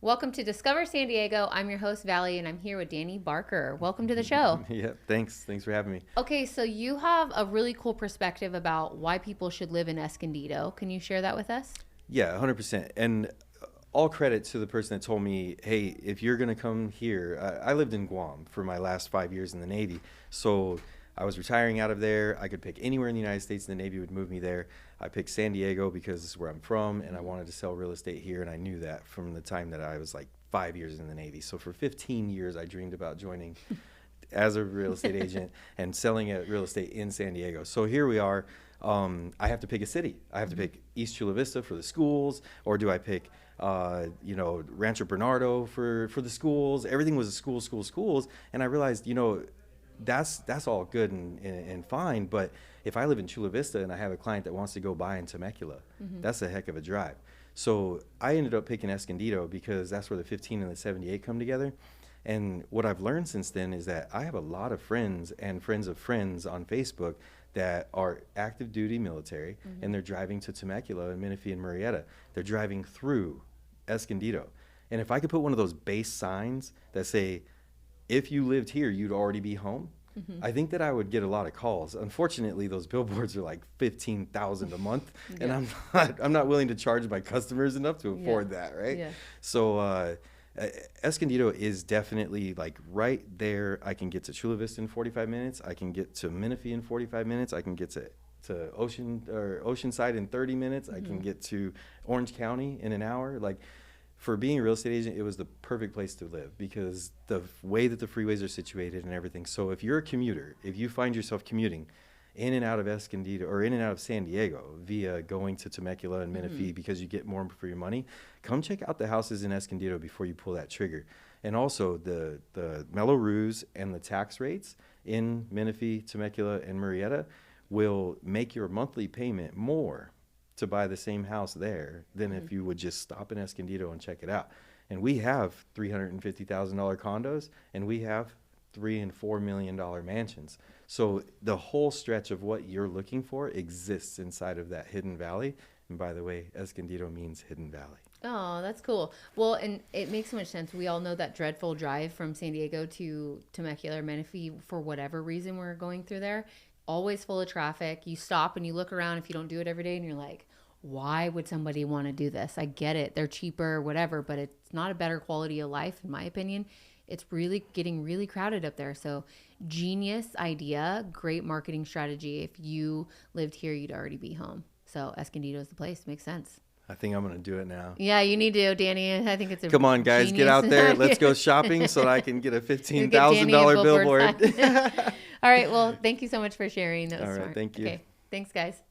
Welcome to Discover San Diego. I'm your host, Valley, and I'm here with Danny Barker. Welcome to the show. Yeah, thanks. Thanks for having me. Okay, so you have a really cool perspective about why people should live in Escondido. Can you share that with us? Yeah, 100%. And all credit to the person that told me, hey, if you're going to come here, I lived in Guam for my last 5 years in the Navy. So I was retiring out of there. I could pick anywhere in the United States and the Navy would move me there. I picked San Diego because this is where I'm from and I wanted to sell real estate here. And I knew that from the time that I was like 5 years in the Navy. So for 15 years, I dreamed about joining as a real estate agent and selling real estate in San Diego. So here we are. I have to pick a city. I have to pick East Chula Vista for the schools, or do I pick, Rancho Bernardo for the schools? Everything was schools. And I realized, that's all good and fine. But if I live in Chula Vista and I have a client that wants to go buy in Temecula, that's a heck of a drive. So I ended up picking Escondido because that's where the 15 and the 78 come together. And what I've learned since then is that I have a lot of friends and friends of friends on Facebook that are active duty military, and they're driving to Temecula and Menifee and Murrieta. They're driving through Escondido. And if I could put one of those base signs that say, if you lived here, you'd already be home, I think that I would get a lot of calls. Unfortunately, those billboards are like $15,000 a month, and I'm not willing to charge my customers enough to afford that, right? Yeah. So Escondido is definitely like right there. I can get to Chula Vista in 45 minutes. I can get to Menifee in 45 minutes. I can get to Oceanside in 30 minutes. I can get to Orange County in an hour. Like, for being a real estate agent, it was the perfect place to live because the way that the freeways are situated and everything. So if you're a commuter, if you find yourself commuting in and out of Escondido or in and out of San Diego via going to Temecula and Menifee because you get more for your money, come check out the houses in Escondido before you pull that trigger. And also the Mello-Roos and the tax rates in Menifee, Temecula, and Murrieta will make your monthly payment more to buy the same house there than if you would just stop in Escondido and check it out. And we have $350,000 condos, and we have $3 and $4 million mansions. So the whole stretch of what you're looking for exists inside of that hidden valley. And by the way, Escondido means hidden valley. Oh, that's cool. Well, and it makes so much sense. We all know that dreadful drive from San Diego to Temecula or Menifee, for whatever reason we're going through there. Always full of traffic. You stop and you look around if you don't do it every day and you're like, why would somebody want to do this? I get it. They're cheaper, whatever, but it's not a better quality of life, in my opinion. It's really getting really crowded up there. So genius idea, great marketing strategy. If you lived here, you'd already be home. So Escondido is the place. Makes sense. I think I'm going to do it now. Yeah, you need to, Danny. I think it's a Come on, guys, genius. get out there. Let's go shopping so that I can get a $15,000 billboard. All right. Well, thank you so much for sharing. That was All right. smart. Thank you. Okay. Thanks, guys.